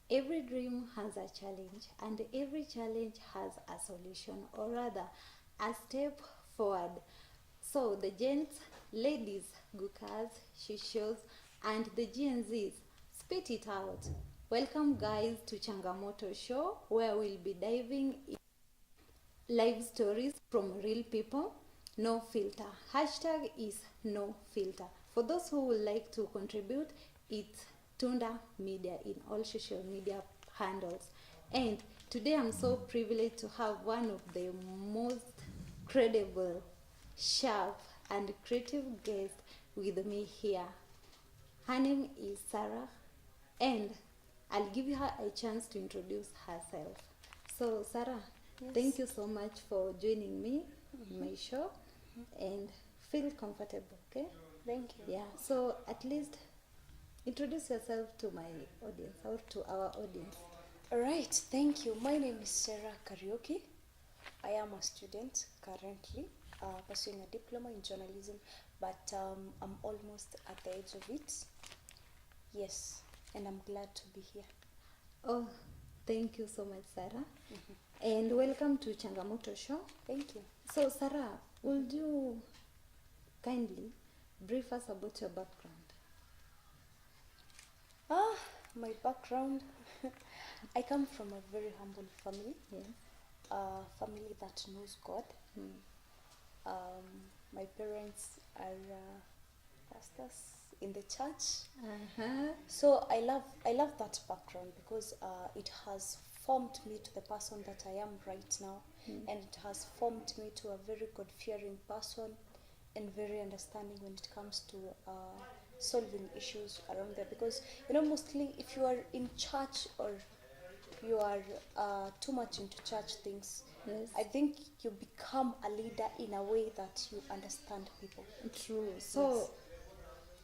Every dream has a challenge, and every challenge has a solution, or rather, a step forward. So, the gents, ladies, gukas, shishos, and the Gen Zs, spit it out. Welcome, guys, to Changamoto Show, where we'll be diving in live stories from real people, no filter. Hashtag is no filter. For those who would like to contribute, it's Tunda Media in all social media handles. And today I'm so privileged to have one of the most credible, sharp, and creative guests with me here. Her name is Sarah, and I'll give her a chance to introduce herself. So, Sarah, Yes. thank you so much for joining me in my show, and feel comfortable, okay? Thank you. Yeah, so at least introduce yourself to my audience or to our audience. All right, thank you. My name is Sarah Kariuki. I am a student currently pursuing a diploma in journalism, but I'm almost at the edge of it. Yes, and I'm glad to be here. Oh, thank you so much, Sarah. And welcome to Changamoto Show. Thank you. So, Sarah, would you kindly brief us about your background? My background. I come from a very humble family, Yes. a family that knows God. My parents are pastors in the church. So I love that background because it has formed me to the person that I am right now, and it has formed me to a very God-fearing person and very understanding when it comes to solving issues around there. Because mostly if you are in church or you are too much into church things, Yes. I think you become a leader in a way that you understand people. True. So,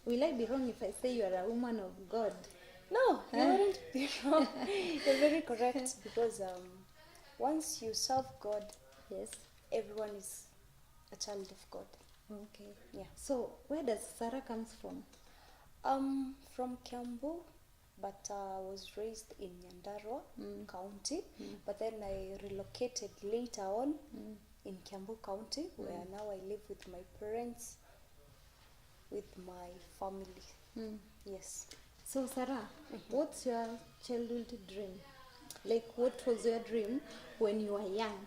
will I be wrong if I say you are a woman of God? No, you wouldn't be wrong. You're very correct because once you serve God, Yes. everyone is a child of God. Okay. Yeah. So, where does Sarah comes from? From Kiambu, but was raised in Nyandarua County, but then I relocated later on in Kiambu County, where now I live with my parents, with my family. Yes. So, Sarah, what's your childhood dream? Like, what was your dream when you were young?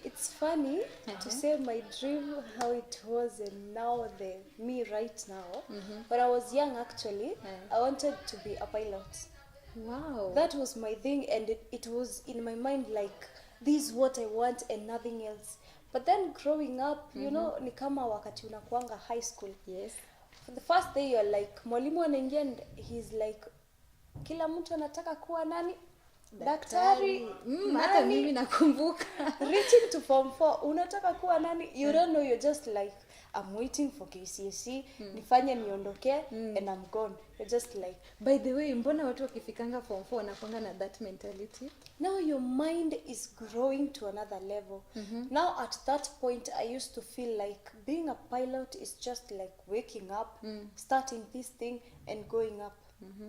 It's funny to say my dream, how it was, and now the me right now. When I was young, actually, I wanted to be a pilot. Wow. That was my thing, and it was in my mind like, this is what I want and nothing else. But then growing up, ni kama wakati unakuanga high school. Yes. For the first day you're like, mwalimu anaingia and he's like, kila mtu anataka kuwa nani? Daktari. Hata mimi nakumbuka. Reaching to form 4, unataka kuwa nani? You don't know, you're just like, I'm waiting for KCSE, nifanye niondoke, and I'm gone. You're just like, By the way, mbona watu wakifikanga form 4 wanakuanga na that mentality? now your mind is growing to another level. Now at that point, I used to feel like being a pilot is just like waking up, starting this thing and going up.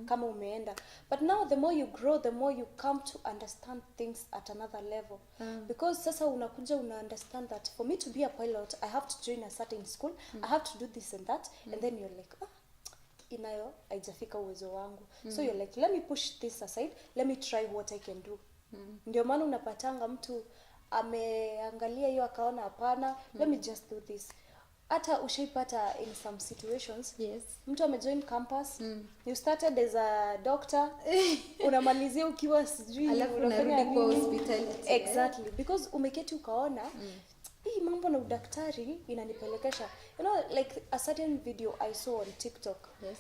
Kama umeenda. But now the more you grow, the more you come to understand things at another level. Because sasa unakuja una understand that for me to be a pilot, I have to join a certain school, I have to do this and that, and then you're like, inayo haijafika uwezo wangu. So you're like, let me push this aside, let me try what I can do. Ndio maana unapatanga mtu ameangalia hiyo akaona hapana, let me just do this. Hata ushaipata in some situations, Yes. mtu amejoin campus, you started as a doctor, unamalizia ukiwa sijui Alafu unafanya unarudi kwa nini. hospitality. Exactly, because umeketi ukaona hii mambo na udaktari inanipelekesha. Like a certain video I saw on TikTok. Yes.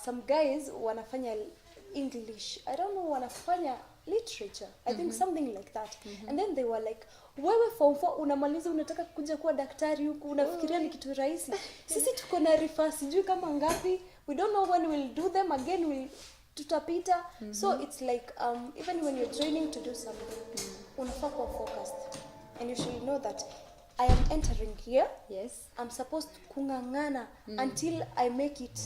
Some guys wanafanya English, I don't know, wanafanya literature, I think something like that. And then they were like, wewe form 4 unamaliza unataka kuja kuwa daktari huku, unafikiria ni kitu rahisi? Sisi tuko na refer sijui kama ngapi, we don't know when we'll do them again, tutapita. So it's like even when you're training to do something, unafaa kuwa focused, and you should know that I am entering here. Yes. I'm supposed to kungangana until I make it.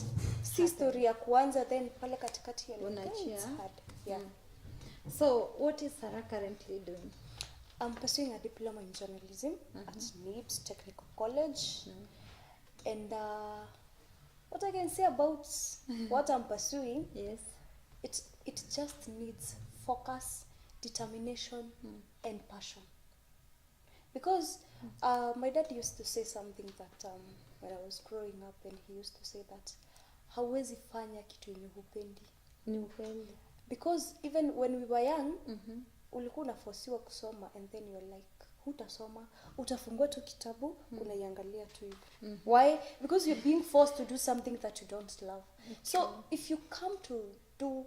Si story ya kuanza, then pale katikati ya Unachia. it's hard. Yeah. So what is Sarah currently doing? I'm pursuing a diploma in journalism at Nibs Technical College. And what I can say about what I'm pursuing, Yes. it just needs focus, determination, and passion. Because my dad used to say something that when I was growing up, and he used to say that hauwezi fanya kitu yenye hupendi. Ni ukweli. Because even when we were young, ulikuwa unaforsiwa kusoma, and then you're like, hutasoma, utafungua tu kitabu, unaiangalia tu hivi. Why? Because you're being forced to do something that you don't love. Okay. So if you come to do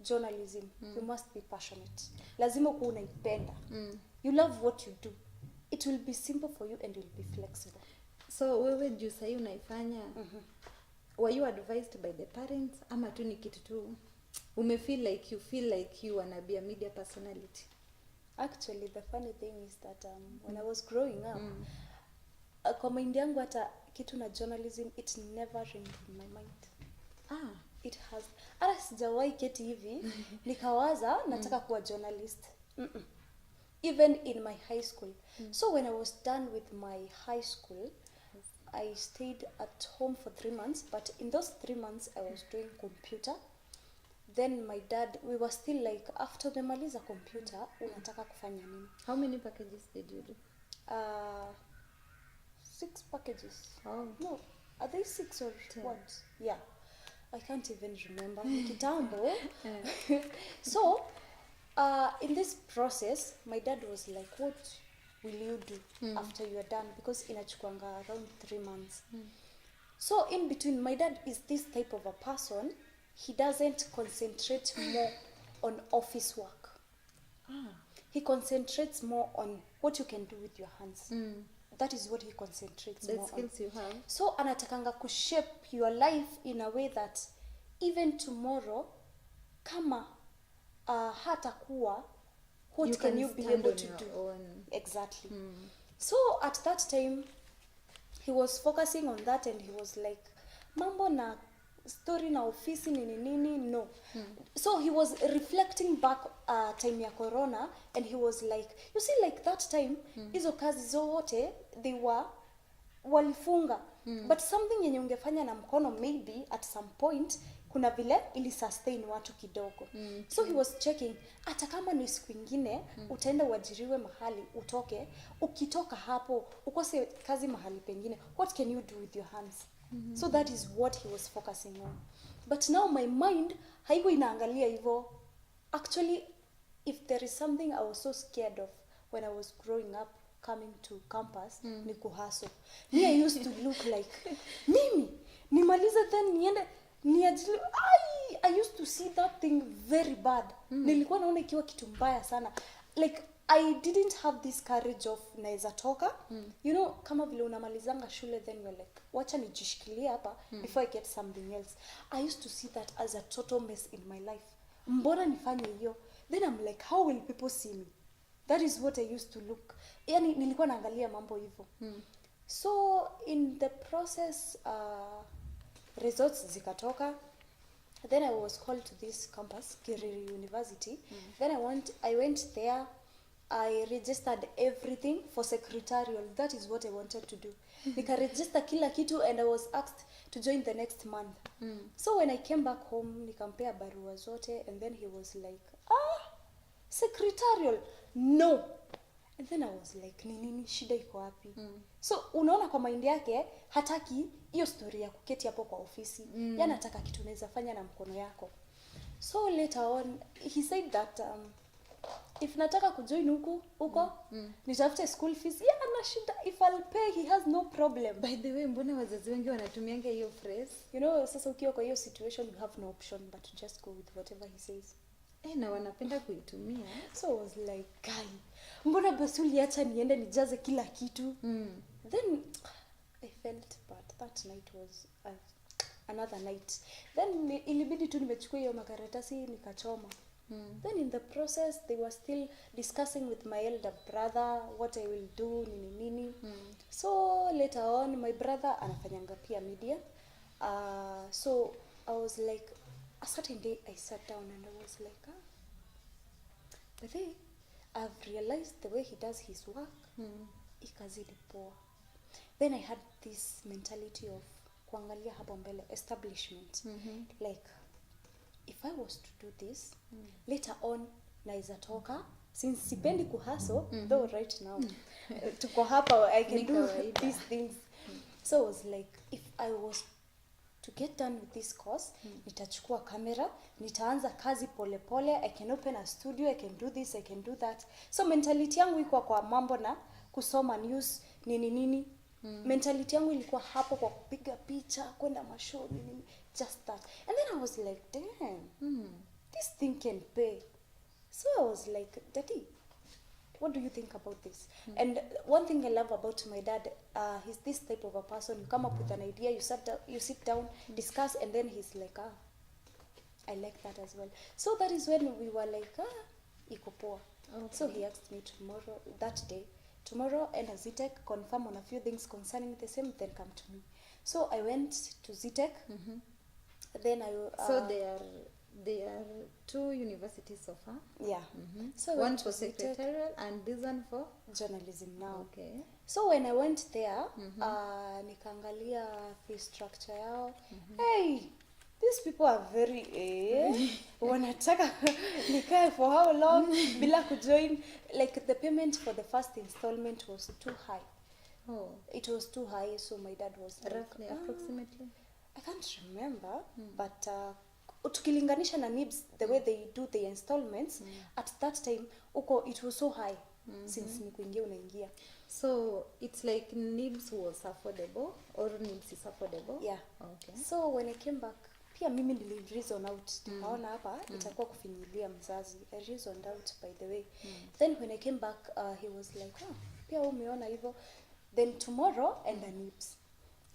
journalism, you must be passionate. Lazima kuwa unaipenda. You love what you do. It will be simple for you and you'll be flexible. So wewe juu sahi unaifanya, were you advised by the parents ama tu ni kitu tu you feel like you wanna be a media personality? Actually, the funny thing is that when I was growing up, kwa mind yangu hata kitu na journalism, it never ringed in my mind. It has. Hata sijawahi keti hivi nikawaza nataka kuwa journalist. Even in my high school. So when I was done with my high school, I stayed at home for 3 months, but in those 3 months I was doing computer. Then my dad, we were still like, after umemaliza computer, unataka kufanya nini? How many packages did you do? 6 packages. Oh. No, are they 6 or 10? what? Yeah. I can't even remember. Kitambo. So, in this process, my dad was like, what will you do after you are done? Because inachukuanga around 3 months. So in between, my dad is this type of a person. He doesn't concentrate more on office work. He concentrates more on what you can do with your hands. That is what he concentrates more on. The skills you have. So anatakanga kushape your life in a way that even tomorrow, kama hatakuwa, what can you be able to do? Own. Exactly. So at that time, he was focusing on that, and he was like, mambo na story na ofisi nini no. So he was reflecting back time ya corona, and he was like, you see, like that time hizo kazi zote they were walifunga, but something yenye ungefanya na mkono maybe at some point kuna vile ili sustain watu kidogo. So he was checking, hata kama ni siku ingine utaenda uajiriwe mahali utoke, ukitoka hapo ukose kazi mahali pengine, what can you do with your hands? So that is what he was focusing on. But now my mind haiko inaangalia hivyo. Actually, if there is something I was so scared of when I was growing up coming to campus, ni kuhustle. Me, I used to look like mimi nimalize then niende niajili. I used to see that thing very bad. Nilikuwa naona ikiwa kitu mbaya sana. Like I didn't have this courage of naeza toka. You know, kama vile unamalizanga shule, then you're like, wacha nijishikilie hapa before I get something else. I used to see that as a total mess in my life. Mbona nifanye hiyo? Then I'm like, how will people see me? That is what I used to look. Yani nilikuwa naangalia mambo hivyo. So in the process, results zikatoka. Then I was called to this campus, Kariuki University. Then I went there. I registered everything for secretarial. That is what I wanted to do. Nika register kila kitu, and I was asked to join the next month. So when I came back home, nikampea barua zote, and then he was like, secretarial, no. And then I was like, nini shida iko wapi? So unaona kwa mind yake hataki hiyo story ya kuketi hapo kwa ofisi. Yeye anataka kitu unaweza fanya na mkono yako. So later on he said that if nataka kujoin huko nitafute school fees. Yeah, ana shida, if I'll pay he has no problem. By the way, mbona wazazi wengi wanatumianga hiyo phrase? You know, sasa ukiwa kwa hiyo situation you have no option but to just go with whatever he says. Na wanapenda kuitumia. So I was like, guy, mbona basi uliacha niende nijaze kila kitu? Then I felt bad. That night was another night. Then ilibidi tu nimechukua hiyo makaratasi nikachoma. Then in the process they were still discussing with my elder brother what I will do nini. So later on my brother anafanyanga pia media. So I was like, a certain day I sat down and I was like, but then I've realized the way he does his work, ikazidi poa. Then I had this mentality of kuangalia hapo mbele, establishment. Like, if I was to do this, later on, naeza toka, since sipendi kuhustle, though right now, tuko hapa, I can do these things. So I was like, if I was to get done with this course, nitachukua camera, nitaanza kazi pole pole, I can open a studio, I can do this, I can do that. So mentality yangu iko kwa mambo na kusoma news, nini. Mentality yangu ilikuwa hapo kwa kupiga picha, kwenda mashow, nini, just that. And then I was like, damn, this thing can pay. So I was like, Daddy, what do you think about this? And one thing I love about my dad, he's this type of a person. You come up with an idea, you sit down, discuss, and then he's like, I like that as well. So that is when we were like, iko poa. Okay. So he asked me tomorrow and a ZTech, confirm on a few things concerning the same, then come to me. So I went to ZTech. Then so there are 2 universities so far. Yeah. So one for secretarial and this one for journalism now. Okay. So when I went there, nikaangalia fee structure yao. Hey, these people are very wanataka nikae for how long bila kujoin. Like the payment for the first installment was too high. Oh, it was too high, so my dad was roughly like, approximately, I can't remember, but tukilinganisha na Nibs, the way they do the installments, at that time it was so high. Since ni kuingia unaingia. So it's like Nibs was affordable, or Nibs is affordable? Yeah. Okay. So when I came back, pia mimi nili reason out. Nikaona hapa itakuwa kufinyilia mzazi. I reasoned out, by the way. Then when I came back, he was like, pia umeona hivyo. Then tomorrow enda Nibs.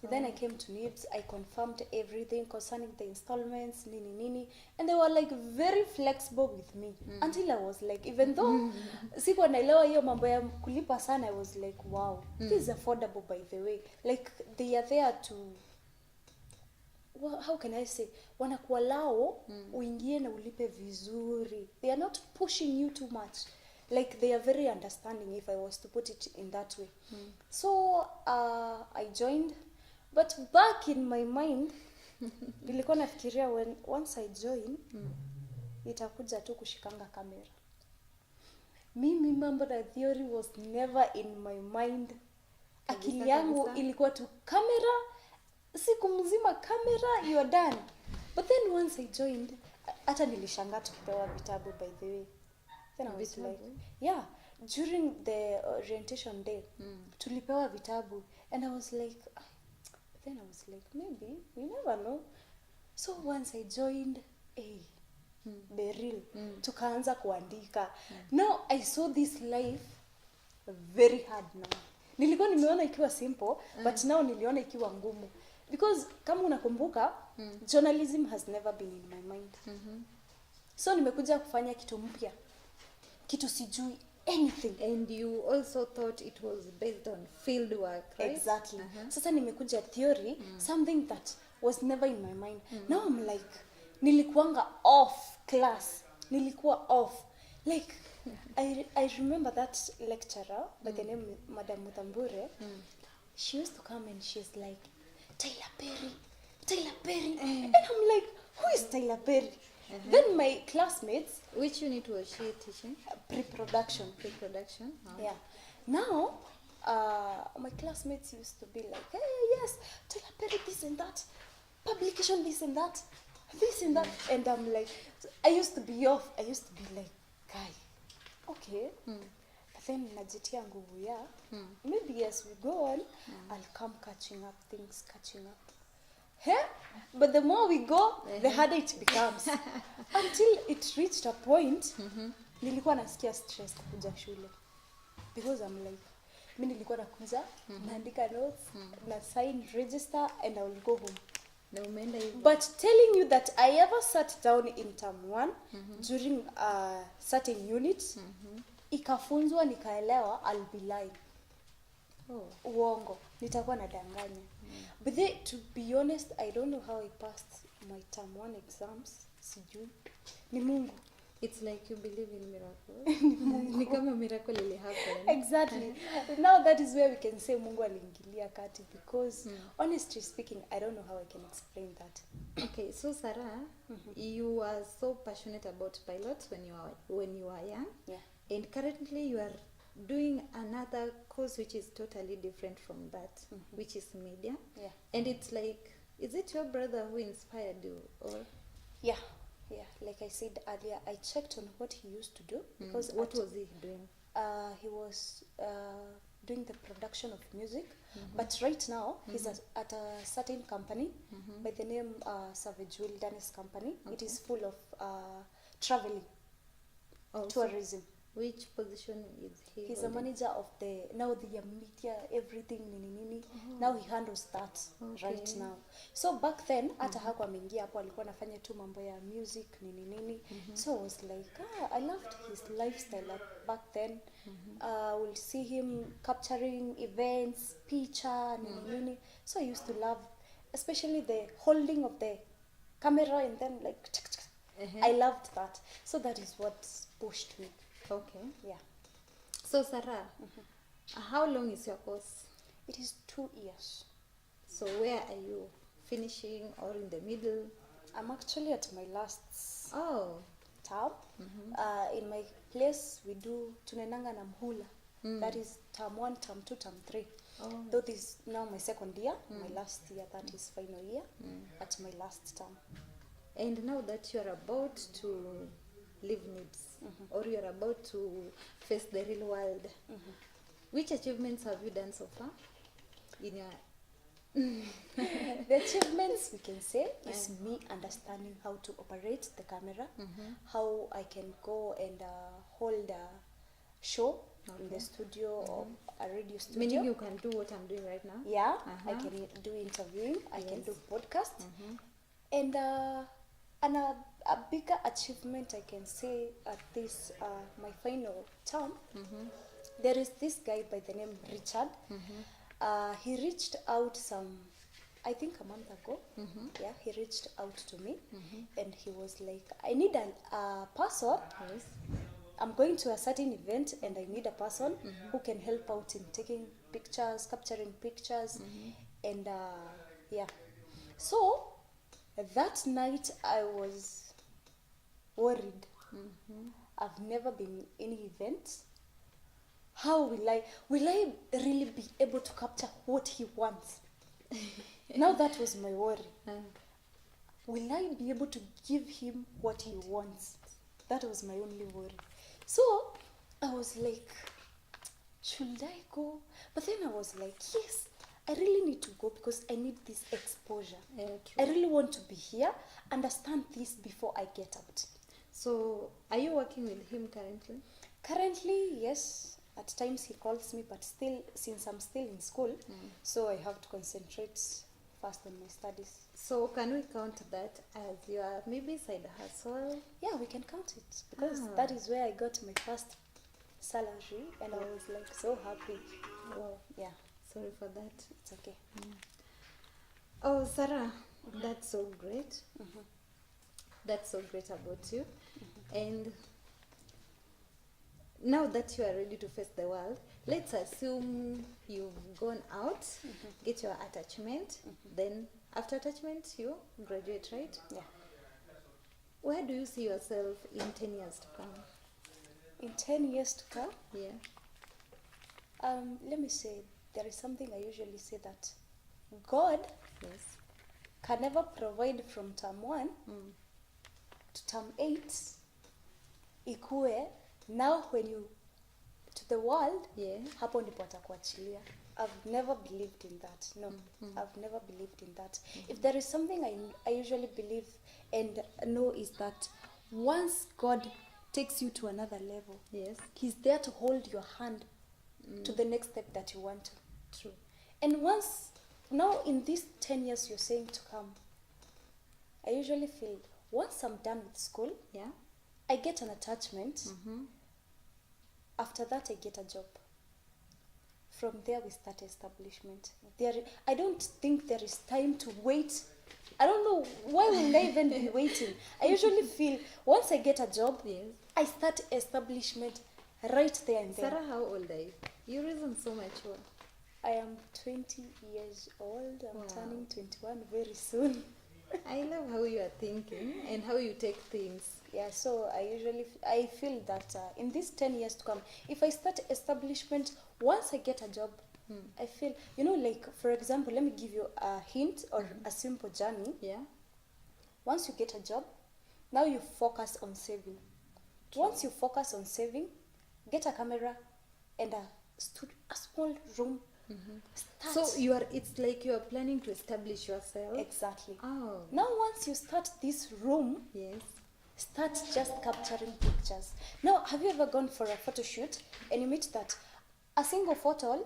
Then I came to Nibs, I confirmed everything concerning the installments, nini, and they were like very flexible with me. Until I was like, even though sikuwa naelewa hiyo mambo ya kulipa sana, I was like, wow, this is affordable, by the way. Like they are there to, how can I say, wanakualao uingie na ulipe vizuri. They are not pushing you too much. Like they are very understanding, if I was to put it in that way. So I joined. But back in my mind, nilikuwa nafikiria once I join, nitakuja tu kushikanga kamera. Mimi mambo na theory was never in my mind. Akili yangu ilikuwa tu kamera, siku mzima kamera, you are done. But then once I joined, hata nilishangaa tukipewa vitabu, by the way. Then I was like, yeah, during the orientation day, tulipewa vitabu, and I was like, then I was like, maybe, you never know. So once I joined Beryl, tukaanza kuandika. Now I saw this life very hard now. Nilikuwa nimeona ikiwa simple, but now niliona ikiwa ngumu. Because kama unakumbuka, journalism has never been in my mind. So nimekuja kufanya kitu mpya. Kitu sijui anything. And you also thought it was based on field work, right? Exactly. Sasa nimekuja theory, something that was never in my mind. Now I'm like, nilikuanga off class. Nilikuwa off. Like, I remember that lecturer by the name Madam Mutambure. She used to come and she's like, Tyler Perry. And I'm like, who is Tyler Perry? Then my classmates. Which unit was she teaching? Pre-production. Yeah. Now, my classmates used to be like, hey, yes, Tyler Perry, this and that. Publication, this and that. And I'm like, I used to be off. I used to be like, guy, okay. But then najitia nguvu ya. Maybe as we go on, I'll come catching up. But the more we go, the harder it becomes. Until it reached a point, nilikuwa nasikia stress kuja shule. Because I'm like, mimi nilikuwa nakuja, naandika notes, na sign, register, and I will go home. Na umeenda hivyo. But telling you that I ever sat down in term 1 during a certain unit, ikafunzwa nikaelewa, I'll be lying. Uongo, nitakuwa nadanganya. But to be honest, I don't know how I passed my term 1 exams. Sijui. Ni Mungu. It's like you believe in miracles. Ni kama miracle ili happen. Exactly. Now that is where we can say Mungu aliingilia kati, because honestly speaking, I don't know how I can explain that. Okay, so Sarah, you were so passionate about pilots when you were young. Yeah. And currently you are doing another course which is totally different from that, which is media. Yeah. And it's like, is it your brother who inspired you, or? Yeah. Like I said earlier, I checked on what he used to do, because what was he doing? He was doing the production of music, but right now he's at a certain company by the name Savage Wilderness Company. Okay. It is full of traveling, tourism. Which position is he? He's a manager of the media, everything, nini. Now he handles that right now. So back then, hata hapo ameingia hapo alikuwa anafanya tu mambo ya music, nini. So I was like, I loved his lifestyle back then. We'll see him capturing events, picture, nini. So I used to love, especially the holding of the camera and then like, I loved that. So that is what pushed me. Okay. Yeah. So Sarah, how long is your course? It is 2 years. So where are you? Finishing or in the middle? I'm actually at my last term. In my place we do tunenanga na mhula. That is term 1, term 2, term 3. Though this is now my second year, my last year, that is final year, at my last term. And now that you are about to leave Nibs, or you are about to face the real world, which achievements have you done so far in your the achievements we can say is me understanding how to operate the camera, how I can go and hold a show in the studio or a radio studio. Meaning you can do what I'm doing right now? Yeah, I can do interviewing, I can do podcast, and a bigger achievement I can say at this my final term, there is this guy by the name Richard. He reached out I think a month ago. Yeah, he reached out to me and he was like, I need a person. Yes. I'm going to a certain event and I need a person who can help out in taking pictures, capturing pictures, and yeah. So that night I was worried. I've never been in any event. How will I really be able to capture what he wants? Now that was my worry. Will I be able to give him what he wants? That was my only worry. So I was like, should I go? But then I was like, yes, I really need to go because I need this exposure. I really want to be here, understand this before I get out. So are you working with him currently? Currently, yes. At times he calls me, but still, since I'm still in school, so I have to concentrate first on my studies. So can we count that as your maybe side hustle? Yeah, we can count it because that is where I got my first salary and I was like so happy. Wow. Yeah. Sorry for that. It's okay. Oh, Sarah, that's so great. That's so great about you. And now that you are ready to face the world, let's assume you've gone out, get your attachment, then after attachment you graduate, right? Yeah. Where do you see yourself in 10 years to come? In 10 years to come? Yeah. Let me say, there is something I usually say that God can never provide from term 1 to term 8 ikue. Now when you to the world, hapo ndipo atakuachilia. I've never believed in that. No, I've never believed in that. If there is something I usually believe and know is that once God takes you to another level, He's there to hold your hand to the next step that you want to. True. And once, now in these 10 years you're saying to come, I usually feel once I'm done with school, Yeah. I get an attachment. Mm-hmm. After that, I get a job. From there, we start establishment. I don't think there is time to wait. I don't know why will I even be waiting. I usually feel once I get a job, Yes. I start establishment right there and then. Sarah, how old are you? You reason so mature. I am 20 years old. I'm Wow. turning 21 very soon. I love how you are thinking and how you take things. Yeah, so I feel that in these 10 years to come, if I start establishment, once I get a job, I feel, like, for example, let me give you a hint or a simple journey. Yeah. Once you get a job, now you focus on saving. Once you focus on saving, get a camera and a small room. Start. So it's like you are planning to establish yourself. Exactly. Oh. Now once you start this room, Yes. start just capturing pictures. Now, have you ever gone for a photo shoot and you meet that a single photo,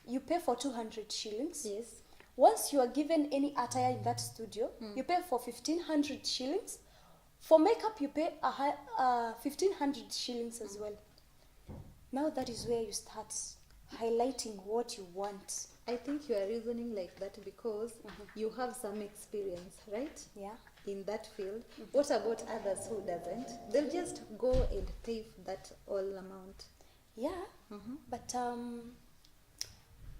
you pay for 200 shillings? Yes. Once you are given any attire in that studio, you pay for 1,500 shillings. For makeup, you pay 1,500 shillings as well. Now that is where you start highlighting what you want. I think you are reasoning like that because you have some experience, right? Yeah. In that field. What about others who doesn't? They'll just go and pay that all amount. Yeah. But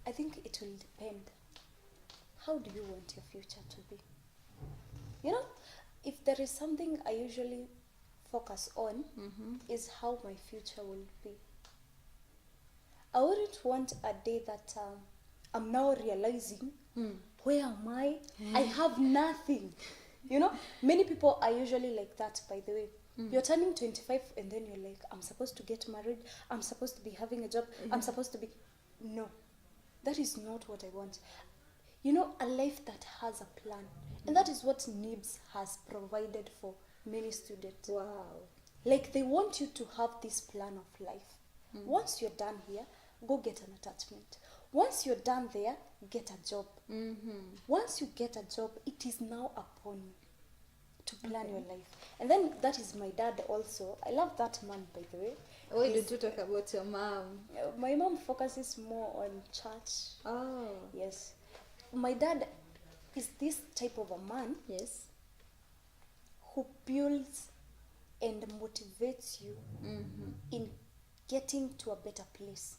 I think it will depend. How do you want your future to be? If there is something I usually focus on, is how my future will be. I wouldn't want a day that I'm now realizing, where am I? I have nothing. Many people are usually like that, by the way. You're turning 25 and then you're like, I'm supposed to get married. I'm supposed to be having a job. I'm supposed to be... No, that is not what I want. A life that has a plan. And that is what Nibs has provided for many students. Wow. Like, they want you to have this plan of life. Once you're done here, go get an attachment. Once you're done there, get a job. Once you get a job, it is now upon you to plan your life. And then that is my dad also. I love that man, by the way. Why did you talk about your mom? My mom focuses more on church. Oh. Yes. My dad is this type of a man, Yes. who builds and motivates you in getting to a better place.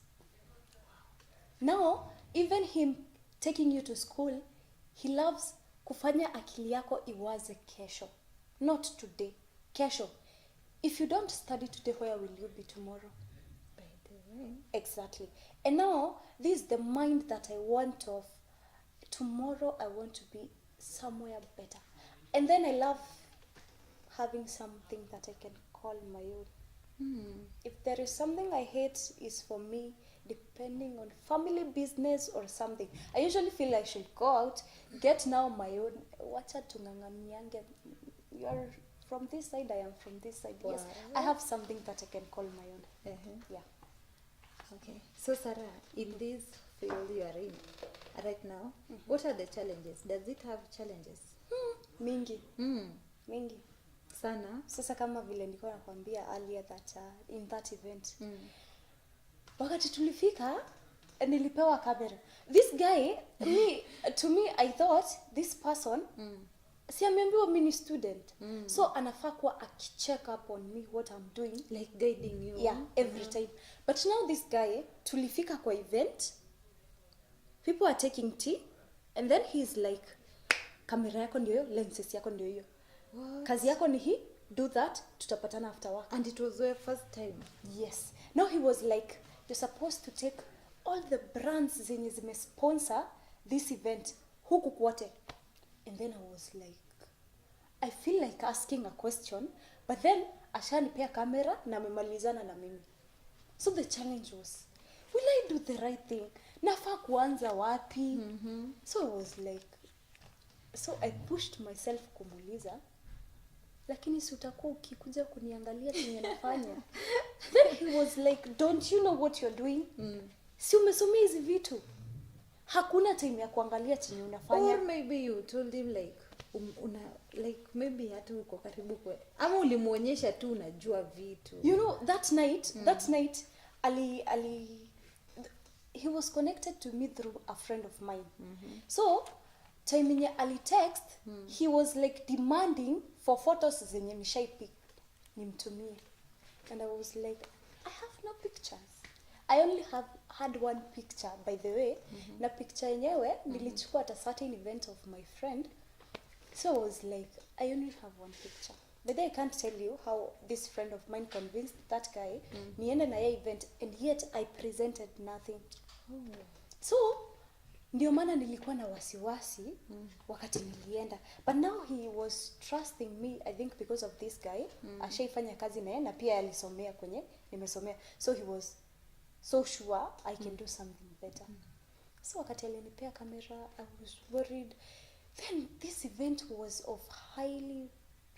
Now, even him taking you to school, he loves kufanya akili yako iwaze kesho. Not today, kesho. If you don't study today, where will you be tomorrow? By the way. Exactly. And now, this is the mind that I want of tomorrow. I want to be somewhere better. And then I love having something that I can call my own. If there is something I hate, is for me depending on family business or something. I usually feel I should go out, get now my own. Wacha tungangamiange. You're from this side, I am from this side. Wow. Yes, I have something that I can call my own. Yeah. Okay. So Sarah, in this field you are in right now, what are the challenges? Does it have challenges? Mingi. Mingi. Sana. Sasa kama vile nilikuwa nakwambia earlier that in that event, wakati tulifika, nilipewa kamera. This guy, to me, I thought this person, si ameambiwa mimi ni student. So anafaa kuwa akicheck up on me what I'm doing. Like guiding you. Yeah, every time. But now this guy, tulifika kwa event, people are taking tea, and then he's like, kamera yako ndio hiyo, lenses yako ndio hiyo. What? Kazi yako ni hii, do that, tutapatana after work. And it was your first time? Yes. Now he was like, you're supposed to take all the brands zenye zimesponsor this event, huku kwote. And then I was like, I feel like asking a question, but then ashanipea kamera na amemalizana na mimi. So the challenge was, will I do the right thing? Nafaa kuanza wapi? So I was like, so I pushed myself kumuuliza, lakini si utakuwa ukikuja kuniangalia chenye nafanya. Then he was like, don't you know what you're doing? Si umesomea hizi vitu? Hakuna time ya kuangalia chenye unafanya. Or maybe you told him like, like maybe hata uko karibu kwa ama ulimuonyesha tu unajua vitu? You know, that night Ali he was connected to me through a friend of mine. So time yenye ali text, he was like demanding for photos zenye nishaipick nimtumie, and I was like, I have no pictures. I only had one picture, by the way. Na picture yenyewe nilichukua at a certain event of my friend. So I was like, I only have one picture. But I can't tell you how this friend of mine convinced that guy niende na yeye event, and yet I presented nothing. So ndio maana nilikuwa na wasiwasi wakati nilienda, but now he was trusting me, I think because of this guy. Ashaifanya kazi na yeye na pia alisomea kwenye nimesomea, so he was so sure I can do something better. So wakati alinipea kamera, I was worried. Then this event was of highly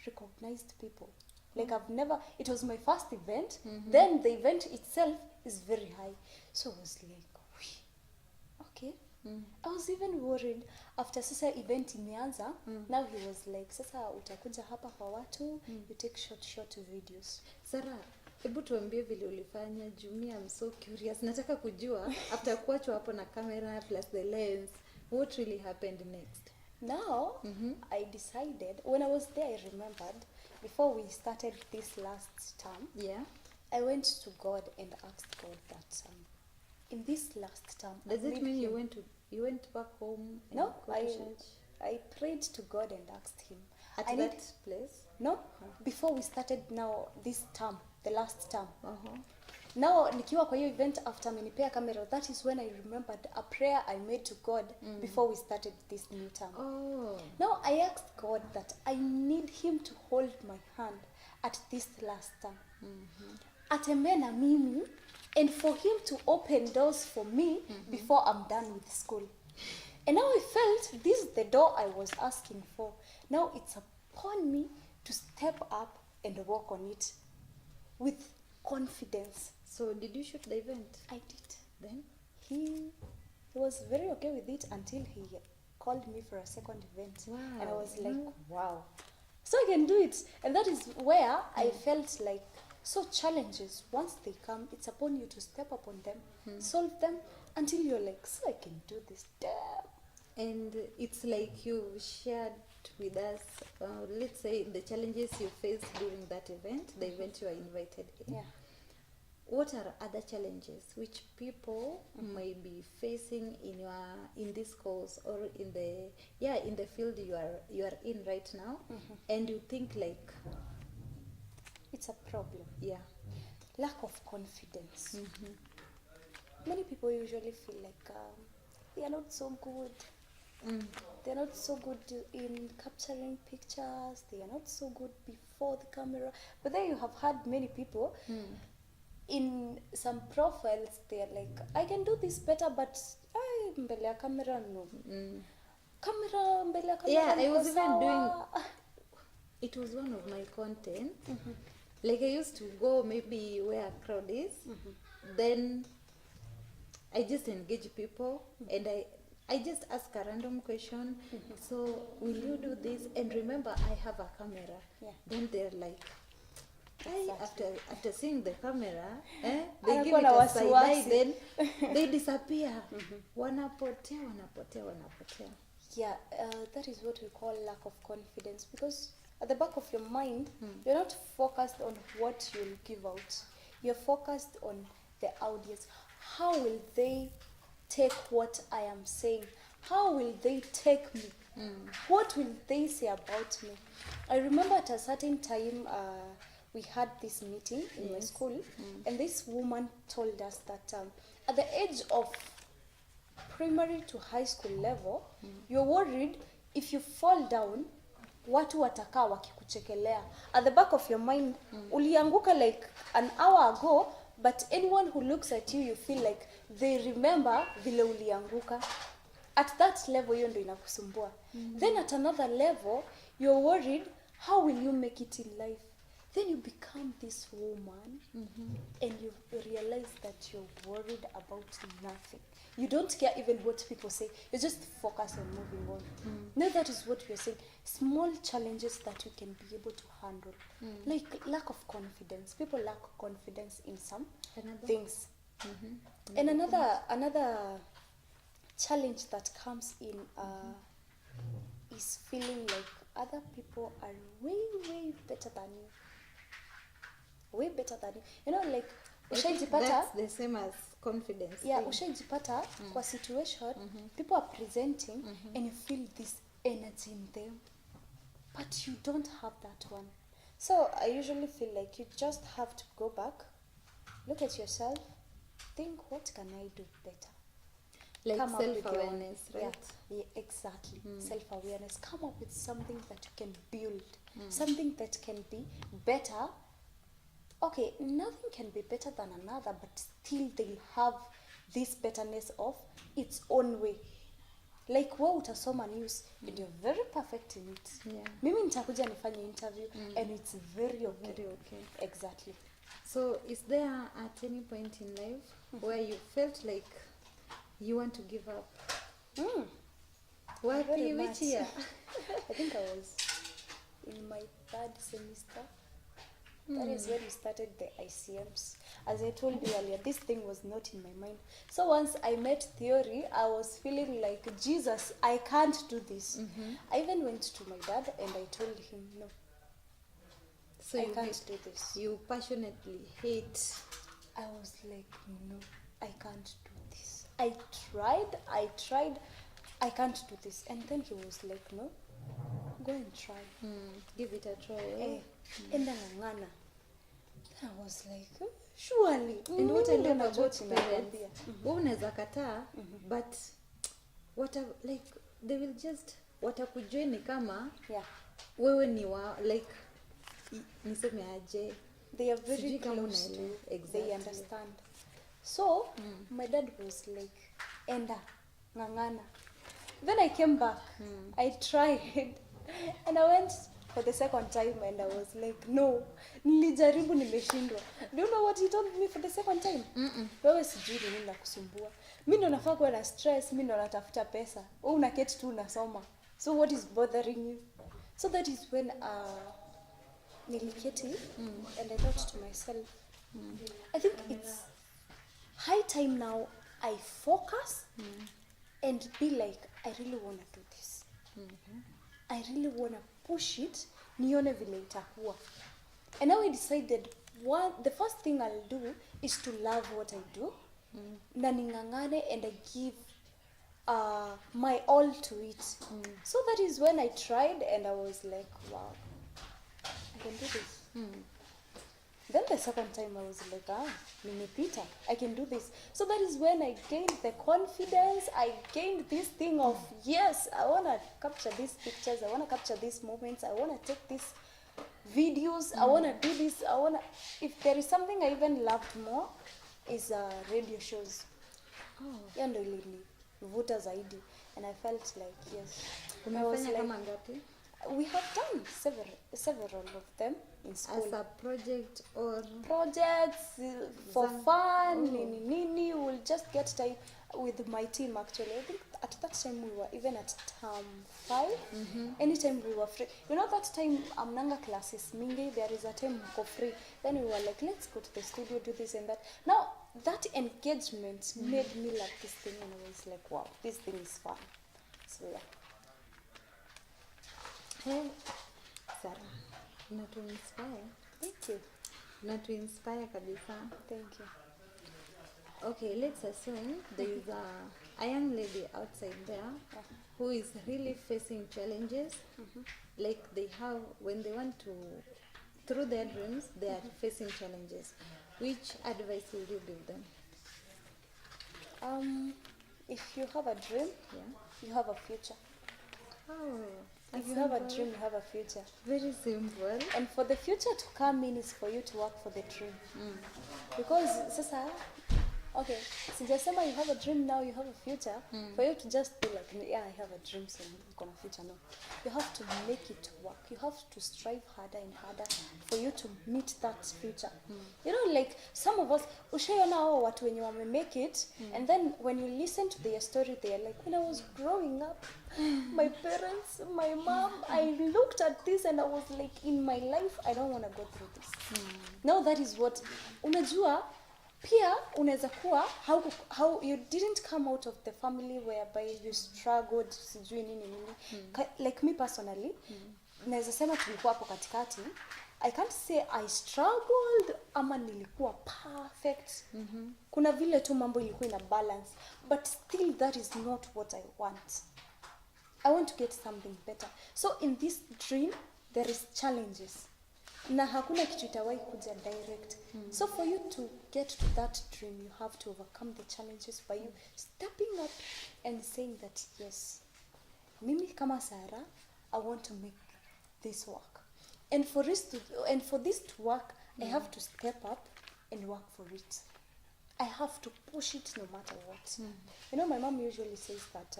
recognized people. Like I've never, it was my first event. Then the event itself is very high. So I was like, okay. I was even worried after sasa event imeanza. Now he was like, sasa utakuja hapa kwa watu, you take short videos. Sarah, hebu tuambie vile ulifanya. Jumi, I'm so curious. Nataka kujua after kuachwa hapo na camera plus the lens, what really happened next? Now, I decided, when I was there, I remembered, before we started this last term, I went to God and asked God that in this last term, does it mean you went back home? And no, go to church? I prayed to God and asked him. At that place? No, before we started now this term, the last term. Now, nikiwa kwa hiyo event after amenipea camera, that is when I remembered a prayer I made to God before we started this new term. Now, I asked God that I need him to hold my hand at this last term. Atembee na mimi, and for him to open doors for me before I'm done with school. And now I felt this is the door I was asking for. Now it's upon me to step up and walk on it with confidence. So did you shoot the event? I did. Then he was very okay with it until he called me for a second event. Wow. And I was like, wow, so I can do it. And that is where I felt like, so challenges, once they come, it's upon you to step up on them, solve them until you're like, so I can do this. Damn. And it's like you shared with us, let's say, the challenges you faced during that event, the event you are invited in. What are other challenges which people may be facing in this course or in the field you are in right now, and you think like it's a problem? Lack of confidence. Many people usually feel like they are not so good. They're not so good in capturing pictures. They are not so good before the camera. But then you have had many people in some profiles, they are like, I can do this better, but mbele ya camera no. Camera mbele ya camera. I was even doing. It was one of my content. Like I used to go maybe where a crowd is. Then I just engage people and I just ask a random question. So will you do this? And remember, I have a camera. Then they're like, after seeing the camera, they give it a side eye, then they disappear. Wanapotea. That is what we call lack of confidence, because at the back of your mind, you're not focused on what you'll give out. You're focused on the audience. How will they take what I am saying? How will they take me? What will they say about me? I remember at a certain time, we had this meeting in my school, and this woman told us that at the age of primary to high school level, you're worried if you fall down, watu watakaa wakikuchekelea. At the back of your mind, ulianguka like an hour ago, but anyone who looks at you, you feel like they remember vile ulianguka. At that level, hiyo ndio inakusumbua. Then at another level, you're worried, how will you make it in life? then you become this woman, and you realize that you're worried about nothing. You don't care even what people say. You just focus on moving on. Now that is what we're saying. Small challenges that you can be able to handle. Like lack of confidence. People lack confidence in some things. And another challenge that comes in is feeling like other people are way better than you. Way better than you. You know, like ushaijipata, that's the same as confidence. Yeah, ushaijipata kwa situation, people are presenting and you feel this energy in them, but you don't have that one. So I usually feel like you just have to go back, look at yourself, think, what can I do better? Like Come up with self-awareness, your, right? Yeah, come self-awareness. Come up with something that you can build, something that can be better. Okay, nothing can be better than another, but still they'll have this betterness of its own way. Like wewe utasoma news and you're very perfect in it. Yeah. Mimi nitakuja nifanye interview and it's very okay. Very okay. Exactly. So is there at any point in life where you felt like you want to give up? Very Which much. year? I think I was in my 3rd semester. That is when we started the ICMs. As I told you earlier, this thing was not in my mind. So once I met theory, I was feeling like, Jesus, I can't do this. I even went to my dad and I told him, no, So I you can't do this. You passionately hate. I was like, no, I can't do this. I tried, I can't do this. And then he was like, no, go and try. Give it a try. And then I was like, surely. And what I love about parents, unaweza kataa, but like they will just watakujua ni kama wewe ni wa like niseme aje, they are very close to you. Exactly. They understand. So my dad was like, enda ngangana. Then I came back. I tried and I went for the 2nd time and I was like, no, nilijaribu nimeshindwa. Do you know what he told me for the 2nd time? Wewe sijui nini nakusumbua. Mimi ndo nafaa kuwa na stress, mimi ndo natafuta pesa. Wewe unaketi tu unasoma. So what is bothering you? So that is when niliketi and I thought to myself, I think it's high time now I focus and be like, I really want to do this. I really want to push it, nione vile itakuwa. And now I decided, the first thing I'll do is to love what I do. Na ningangane and I give my all to it. So that is when I tried and I was like, wow, I can do this. Then the 2nd time I was like, nimepita, I can do this. So that is when I gained the confidence. I gained this thing of, yes, I want to capture these pictures, I want to capture these moments, I want to take these videos, I want to do this, if there is something I even loved more, is radio shows. Yeah, ndo ilinivuta zaidi. And I felt like, yes. I was like, we have done several of them in school. As a project or projects for fun, nini, we'll just get time with my team actually. I think at that time we were even at term 5. Anytime we were free. You know that time amnanga classes mingi, there is a time for free. Then we were like, let's go to the studio, do this and that. Now that engagement made me like this thing and I was like, wow, this thing is fun. So yeah. Hey, Sarah, not to inspire. Thank you. Not to inspire kabisa. Thank you. Okay, let's assume there is a young lady outside there who is really facing challenges. Like they have, when they want to, through their dreams, they are facing challenges. Which advice will you give them? If you have a dream, you have a future. If you have a dream, you have a future. Very simple. And for the future to come in is for you to work for the dream. Because sasa Okay, sijasema you have a dream now, you have a future. For you to just be like, yeah, I have a dream, so you're gonna future. No, you have to make it work. You have to strive harder and harder for you to meet that future. You know, like some of us, ushaiona hao watu wenye wame make it, and then when you listen to their story, they are like, when I was growing up, my parents, my mom, I looked at this and I was like, in my life, I don't want to go through this. Now that is what, unajua, pia unaweza kuwa how you didn't come out of the family whereby you struggled sijui nini. Like me personally, naweza sema tulikuwa hapo katikati. I can't say I struggled ama nilikuwa perfect. Kuna vile tu mambo ilikuwa ina balance, but still that is not what I want. I want to get something better. So in this dream there is challenges. Na hakuna kitu itawahi kuja direct. So for you to get to that dream, you have to overcome the challenges by you stepping up and saying that yes, mimi kama Sarah, I want to make this work. And for this to work, I have to step up and work for it. I have to push it no matter what. You know, my mom usually says that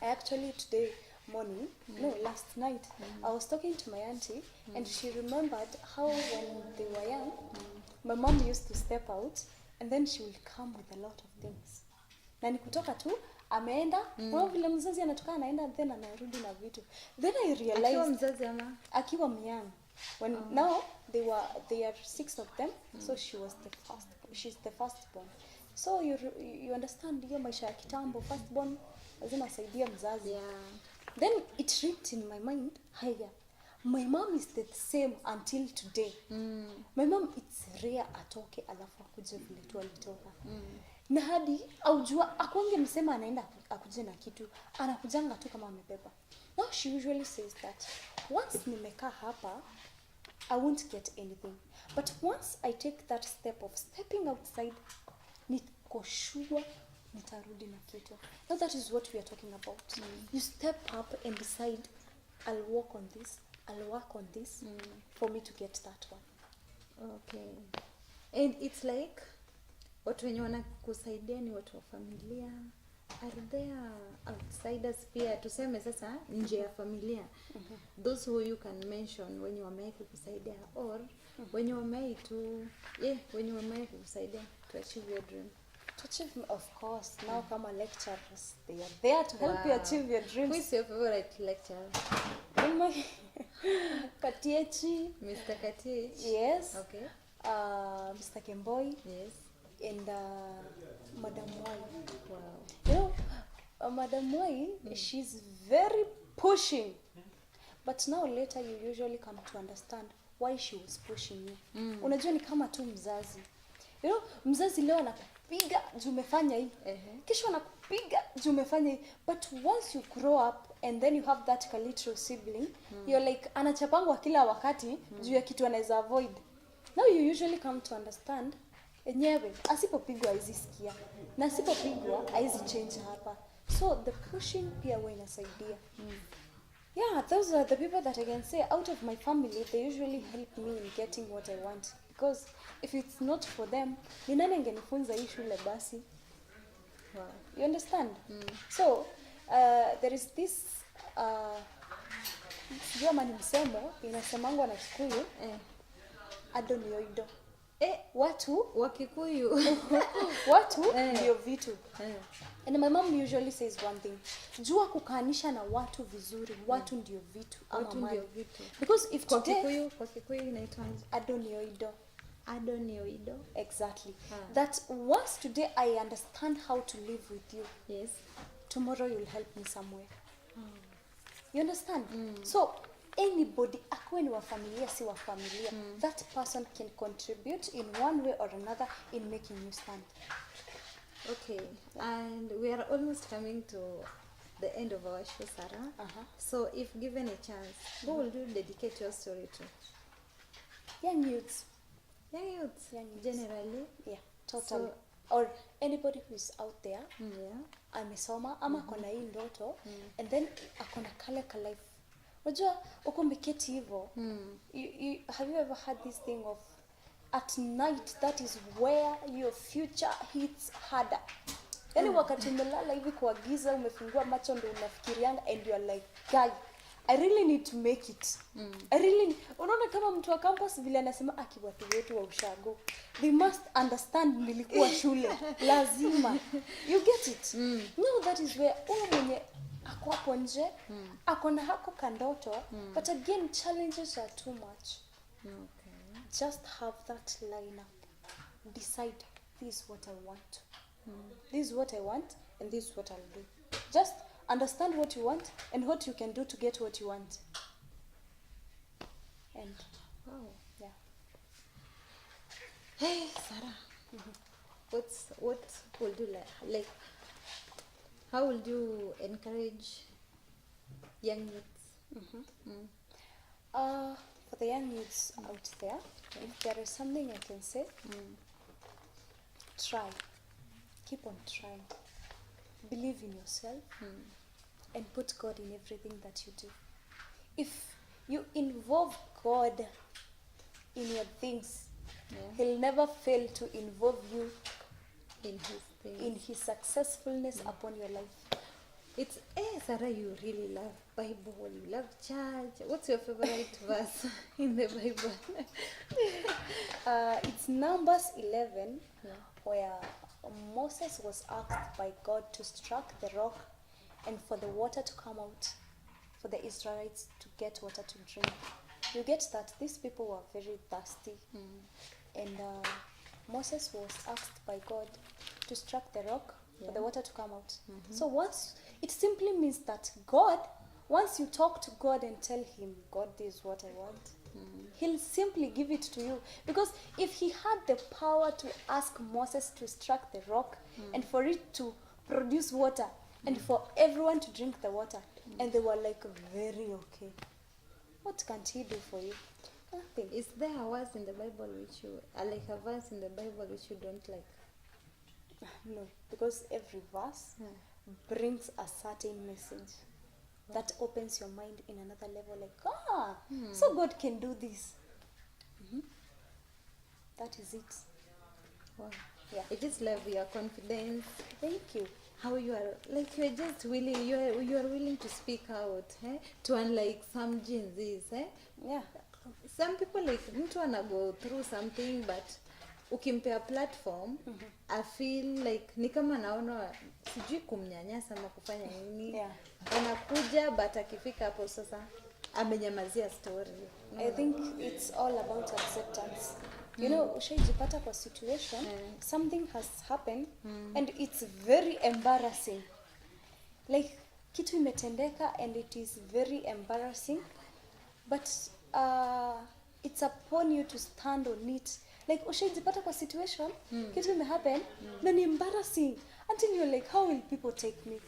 I actually today morning, no, last night, I was talking to my auntie, and she remembered how when they were young, my mom used to step out, and then she will come with a lot of things. Na ni kutoka tu, ameenda, vile mzazi anatoka anaenda, then anarudi na vitu. Then I realized, akiwa mzazi ama? Akiwa myang. When now they are 6 of them, so she's the firstborn. So you understand, hiyo maisha ya kitambo, firstborn lazima saidie mzazi. Yeah. Then it ripped in my mind, haya, my mom is the same until today. My mom, it's rare atoke alafu akuje vile tu alitoka. Na hadi aujua akonge msema anaenda akuje na kitu, anakujanga tu kama amebeba. Now she usually says that once nimekaa hapa, I won't get anything. But once I take that step of stepping outside, niko sure nitarudi na kitu. Now that is what we are talking about. You step up and decide, I'll work on this, I'll work on this for me to get that one. Okay. And it's like, watu wenye wanakusaidia ni watu wa familia. Are there outsiders pia, tuseme sasa nje ya familia? Those who you can mention wenye wamewahi kukusaidia, or wenye wamewahi tu, wenye wamewahi kukusaidia to achieve your dream? To achieve, of course. Now kama lecturers, they are there to help you achieve your dreams. Who is your favorite lecturer? Katiechi. Mr. Katiechi? Yes. Okay. Mr. Kemboy. Yes. And Madam Wai. Wow. You know, Madam Wai, she's very pushing. But now later you usually come to understand why she was pushing you. Unajua ni kama tu mzazi. You know, mzazi leo anakupiga juu umefanya hii. Kesho anakupiga juu umefanya hii. But once you grow up and then you have that little sibling, you're like anachapangwa kila wakati juu ya kitu anaweza avoid. Now you usually come to understand enyewe asipopigwa haizi sikia. Na asipopigwa haizi change hapa. So the pushing pia huwa inasaidia. Yeah, those are the people that I can say out of my family, they usually help me in getting what I want. Because if it's not for them, ni nani angenifunza hii shule basi? Wow. You understand? So, there is this sijua ni msemo inasemangwa na Kikuyu, adonioido. Watu wa Kikuyu. Watu ndio vitu. And my mom usually says one thing, jua kukaanisha na watu vizuri, watu ndio vitu ama watu ndio vitu. Because if today kwa Kikuyu inaitwa adonioido. Adonioido. Exactly. That once today I understand how to live with you. Yes. Tomorrow you'll help me somewhere. You understand? So anybody, akuwe ni wa familia si wa familia, that person can contribute in one way or another in making you stand. Okay. And we are almost coming to the end of our show, Sarah. So if given a chance, who will you dedicate your story to? Young youths. Young youths, generally? Yeah, totally. So, or anybody who is out there, amesoma, ama akona hii ndoto, and then akona kale ka life. Unajua, uko mbiketi hivyo, have you ever had this thing of, at night, that is where your future hits harder. Yani wakati umelala hivi kwa giza, umefungua macho ndo unafikirianga and you are like, guy, I really need to make it. I really unaona kama mtu wa campus vile anasema watu wetu wa ushago, they must understand nilikuwa shule lazima, you get it. No, that is where mwenye ako hapo nje ako na hako kandoto, but again challenges are too much. Okay, just have that line up, decide this is what I want, this is what I want, and this is what I'll do. Just understand what you want and what you can do to get what you want. And wow, yeah. Hey Sarah, what would you like how would you encourage young youths? For the young youths out there, if there is something I can say, try, keep on trying, believe in yourself, and put God in everything that you do. If you involve God in your things, He'll never fail to involve you in his things, in His successfulness upon your life. It's Sarah, you really love Bible, you love church. What's your favorite verse in the Bible? It's Numbers 11, where Moses was asked by God to strike the rock and for the water to come out, for the Israelites to get water to drink. You get that these people were very thirsty, and Moses was asked by God to strike the rock for the water to come out. So once it simply means that God, once you talk to God and tell Him, God, this is what I want, He'll simply give it to you. Because if He had the power to ask Moses to strike the rock and for it to produce water and for everyone to drink the water, and they were like very okay, what can't He do for you? Nothing. Is there a verse in the Bible which you like a verse in the Bible which you don't like? No, because every verse brings a certain message that opens your mind in another level, like so God can do this. That is it. Wow. Yeah. I just love your confidence. Thank you. How you are, like, you're just willing, you are willing to speak out, to unlike some Gen Zs, Yeah. Some people, like, mtu wana go through something, but ukimpea platform, I feel like ni kama naona sijui kumnyanyasa ama kufanya nini. Yeah. Anakuja but akifika hapo sasa amenyamazia story. I think it's all about acceptance. You know, ushaijipata kwa situation, something has happened and it's very embarrassing. Like, kitu imetendeka and it is very embarrassing, but it's upon you to stand on it. Like, ushaijipata kwa situation, kitu imehappen, then embarrassing until you're like, how will people take me?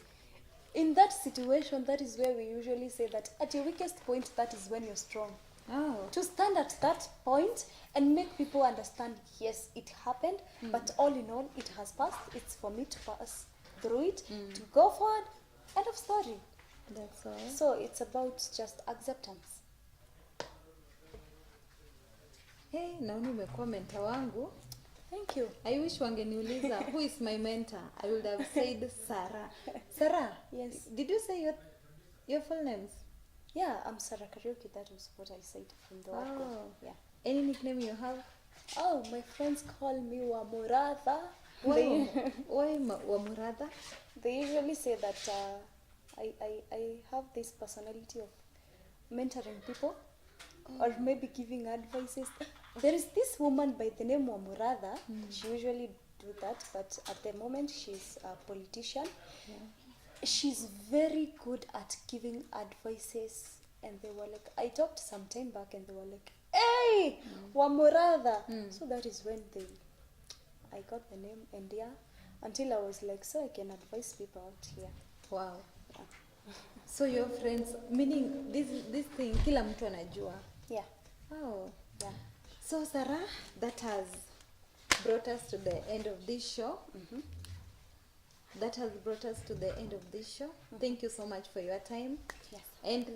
In that situation, that is where we usually say that at your weakest point, that is when you're strong. Oh. To stand at that point and make people understand, yes, it happened, but all in all, it has passed. It's for me to pass through it, to go forward. End of story. That's all. So it's about just acceptance. Hey, naona umekuwa mentor wangu. Thank you. I wish wangeniuliza who is my mentor. I would have said Sarah. Sarah. Yes. Did you say your full names? Yeah, I'm Sarah Kariuki. That was what I said from the word go. Yeah. Any nickname you have? Oh, my friends call me Wamuratha. Why Wamuratha? They usually say that I have this personality of mentoring people or maybe giving advices. There is this woman by the name of Wamuratha. She usually do that, but at the moment she's a politician. Yeah. She's very good at giving advices, and they were like, I talked some time back and they were like, hey, Wamuratha. So that is when I got the name, and until I was like, so I can advise people out here. Wow. Yeah. So your friends, meaning this thing, kila mtu anajua. Yeah. Oh. Yeah. So Sarah, that has brought us to the end of this show. That has brought us to the end of this show. Thank you so much for your time. Yes. And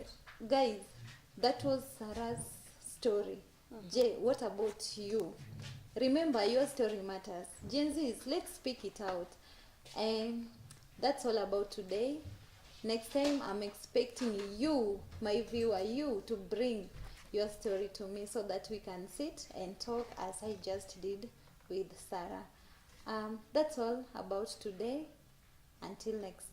guys, that was Sarah's story. Jay, what about you? Remember, your story matters. Gen Zs, let's speak it out. And that's all about today. Next time, I'm expecting you, my viewer, you, to bring your story to me so that we can sit and talk as I just did with Sarah. That's all about today. Until next